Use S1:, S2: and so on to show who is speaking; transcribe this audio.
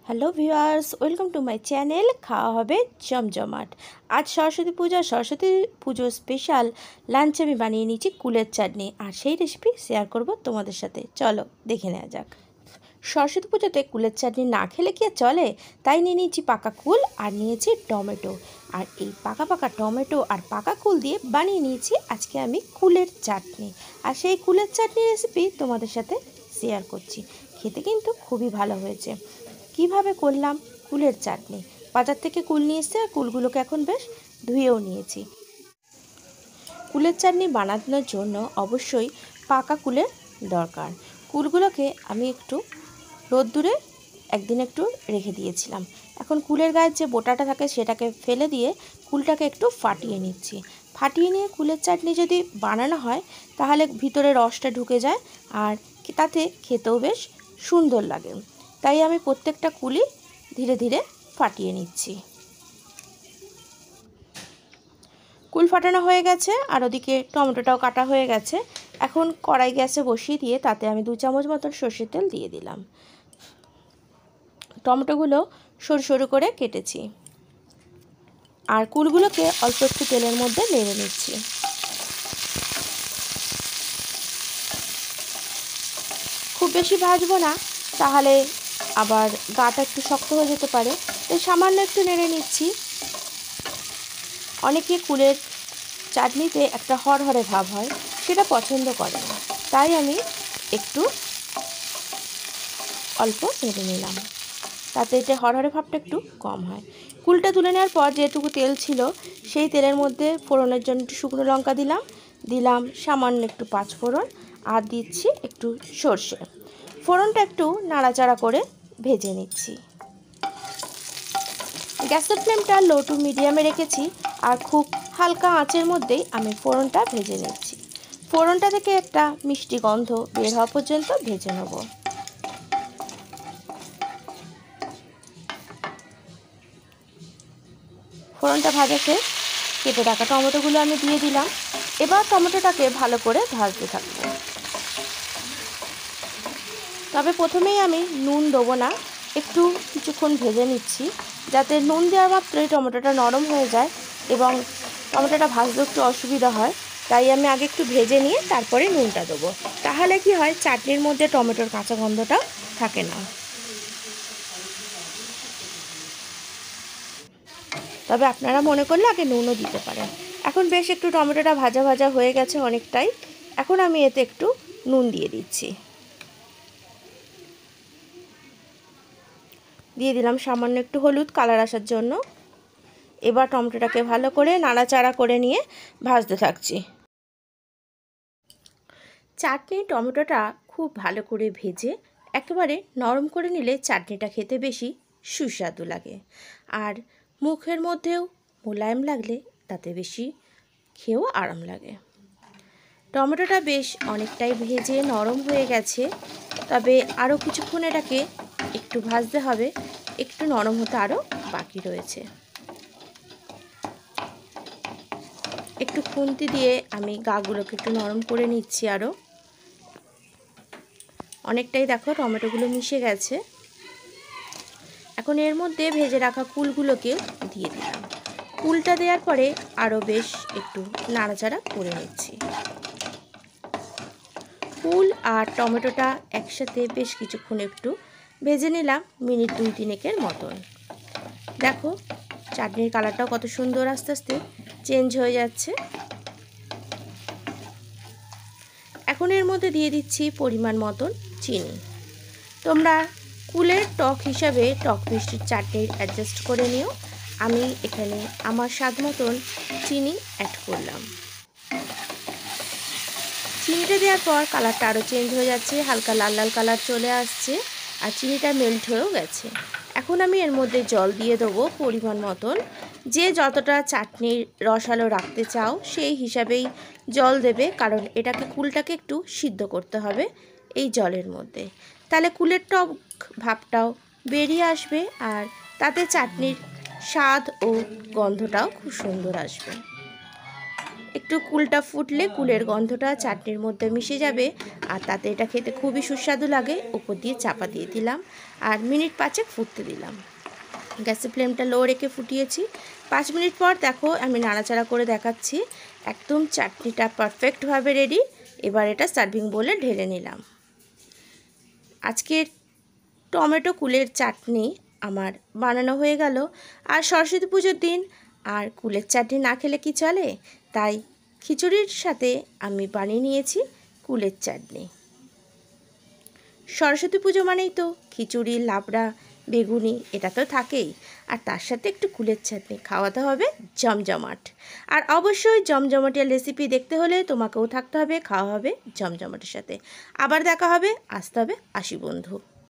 S1: Hello viewers, welcome to my channel. খাওয়া হবে জমজমাট। আজ সরস্বতী পুজো স্পেশাল লাঞ্চ আমি বানিয়ে নিয়েছি কুলের চাটনি, আর সেই রেসিপি শেয়ার করব তোমাদের সাথে। চলো দেখে নেওয়া যাক। সরস্বতী পুজোতে কুলের চাটনি না খেলে কি আর চলে? তাই নিয়ে নিয়েছি পাকা কুল আর নিয়েছি টমেটো, আর এই পাকা পাকা টমেটো আর পাকা কুল দিয়ে বানিয়ে নিয়েছি আজকে আমি কুলের চাটনি। আর সেই কুলের চাটনি রেসিপি তোমাদের সাথে শেয়ার করছি। খেতে কিন্তু খুবই ভালো হয়েছে। কিভাবে করলাম কুলের চাটনি? বাজার থেকে কুল নিয়ে এসেছি, আর কুলগুলোকে এখন বেশ ধুয়েও নিয়েছি। কুলের চাটনি বানানোর জন্য অবশ্যই পাকা কুলের দরকার। কুলগুলোকে আমি একটু রোদ্দুরে একদিন একটু রেখে দিয়েছিলাম। এখন কুলের গায়ের যে বোটাটা থাকে সেটাকে ফেলে দিয়ে কুলটাকে একটু ফাটিয়ে নিচ্ছি। ফাটিয়ে নিয়ে কুলের চাটনি যদি বানানো হয় তাহলে ভিতরে রসটা ঢুকে যায়, আর তাতে খেতেও বেশ সুন্দর লাগে। তাই আমি প্রত্যেকটা কুলই ধীরে ধীরে ফাটিয়ে নিচ্ছি। কুল ফাটানো হয়ে গেছে, আর ওদিকে টমেটোটাও কাটা হয়ে গেছে। এখন কড়াই গ্যাসে বসিয়ে দিয়ে তাতে আমি 2 চামচ মতন সর্ষের তেল দিয়ে দিলাম। টমেটোগুলো সরু সরু করে কেটেছি, আর কুলগুলোকে অল্প একটু তেলের মধ্যে নেড়ে নিচ্ছি। খুব বেশি ভাজবো না, তাহলে আবার গাটা একটু শক্ত হয়ে যেতে পারে, তাই সামান্য একটু নেড়ে নিচ্ছি। অনেকে কুলের চাটনিতে একটা হরহরে ভাব হয়, সেটা পছন্দ করে না, তাই আমি একটু অল্প নেড়ে নিলাম, তাতে এটা হরহরে ভাবটা একটু কম হয়। কুলটা তুলে নেওয়ার পর যেটুকু তেল ছিল সেই তেলের মধ্যে ফোড়নের জন্য একটু শুকনো লঙ্কা দিলাম সামান্য একটু 5 ফোড়ন, আর দিচ্ছি একটু সর্ষে। ফোড়নটা একটু নাড়াচাড়া করে ভেজে নিচ্ছি। গ্যাসের ফ্লেমটা লো টু মিডিয়ামে রেখেছি, আর খুব হালকা আঁচের মধ্যেই আমি ফোড়নটা ভেজে নিচ্ছি। ফোড়নটা থেকে একটা মিষ্টি গন্ধ বের হওয়া পর্যন্ত ভেজে নেব। ফোড়নটা ভাজা শেষ, কেটে রাখা টমেটোগুলো আমি দিয়ে দিলাম। এবার টমেটোটাকে ভালো করে ভাজতে থাকবো। তবে প্রথমেই আমি নুন দেবো না, একটু কিছুক্ষণ ভেজে নিচ্ছি, যাতে নুন দেওয়ার মাত্রই টমেটোটা নরম হয়ে যায় এবং টমেটোটা ভাজতে একটু অসুবিধা হয়। তাই আমি আগে একটু ভেজে নিয়ে তারপরে নুনটা দেবো। তাহলে কি হয়, চাটনির মধ্যে টমেটোর কাঁচা গন্ধটা থাকে না। তবে আপনারা মনে করলে আগে নুনও দিতে পারেন। এখন বেশ একটু টমেটোটা ভাজা ভাজা হয়ে গেছে অনেকটাই। এখন আমি এতে একটু নুন দিয়ে দিচ্ছি। দিয়ে দিলাম সামান্য একটু হলুদ কালার আসার জন্য। এবার টমেটোটাকে ভালো করে নাড়াচাড়া করে নিয়ে ভাজতে থাকছি। চাটনি টমেটোটা খুব ভালো করে ভেজে একেবারে নরম করে নিলে চাটনিটা খেতে বেশি সুস্বাদু লাগে, আর মুখের মধ্যেও মোলায়েম লাগলে তাতে বেশি খেয়েও আরাম লাগে। টমেটোটা বেশ অনেকটাই ভেজে নরম হয়ে গেছে, তবে আরও কিছুক্ষণ এটাকে একটু ভাজতে হবে, একটু নরম হতে আরও বাকি রয়েছে। একটু খুন্তি দিয়ে আমি গাগুলোকে একটু নরম করে নিচ্ছি। আরও অনেকটাই দেখো টমেটোগুলো মিশে গেছে। এখন এর মধ্যে ভেজে রাখা কুলগুলোকে দিয়ে দিলাম। কুলটা দেওয়ার পরে আরও বেশ একটু নাড়াচাড়া করে নিচ্ছি। কুল আর টমেটোটা একসাথে বেশ কিছুক্ষণ একটু ভেজে নিলাম, মিনিট 2-3 মতন। দেখো চাটনির কালারটাও কত সুন্দর আস্তে আস্তে চেঞ্জ হয়ে যাচ্ছে। এখন এর মধ্যে দিয়ে দিচ্ছি পরিমাণ মতন চিনি। তোমরা কুলের টক হিসাবে টক মিষ্টির চাটনি অ্যাডজাস্ট করে নিও। আমি এখানে আমার স্বাদ মতন চিনি অ্যাড করলাম। চিনিটা দেওয়ার পর কালারটা আরও চেঞ্জ হয়ে যাচ্ছে, হালকা লাল লাল কালার চলে আসছে, আর চিনিটা মেল্ট হয়েও গেছে। এখন আমি এর মধ্যে জল দিয়ে দেবো পরিমাণ মতন। যে যতটা চাটনির রসালো রাখতে চাও সেই হিসাবেই জল দেবে, কারণ এটাকে কুলটাকে একটু সিদ্ধ করতে হবে এই জলের মধ্যে, তাহলে কুলের টক ভাবটাও বেরিয়ে আসবে, আর তাতে চাটনির স্বাদ ও গন্ধটাও খুব সুন্দর আসবে। একটু কুলটা ফুটলে কুলের গন্ধটা চাটনির মধ্যে মিশে যাবে, আর তাতে এটা খেতে খুবই সুস্বাদু লাগে। উপর দিয়ে চাপা দিয়ে দিলাম আর মিনিট 5 ফুটতে দিলাম। গ্যাসের ফ্লেমটা লো রেখে ফুটিয়েছি। 5 মিনিট পর দেখো আমি নাড়াচাড়া করে দেখাচ্ছি, একদম চাটনিটা পারফেক্টভাবে রেডি। এবার এটা সার্ভিং বোলে ঢেলে নিলাম। আজকের টমেটো কুলের চাটনি আমার বানানো হয়ে গেল। আর সরস্বতী পুজোর দিন আর কুলের চাটনি না খেলে কি চলে, তাই খিচুড়ির সাথে আমি বানিয়ে নিয়েছি কুলের চাটনি। সরস্বতী পুজো মানেই তো খিচুড়ি, লাবড়া, বেগুনি এটা তো থাকেই, আর তার সাথে একটু কুলের চাটনি খাওয়াতে হবে জমজমাট। আর অবশ্যই জমজমাটের রেসিপি দেখতে হলে তোমাকেও থাকতে হবে, খাওয়া হবে জমজমাটের সাথে। আবার দেখা হবে, আসতে হবে, আসি বন্ধু।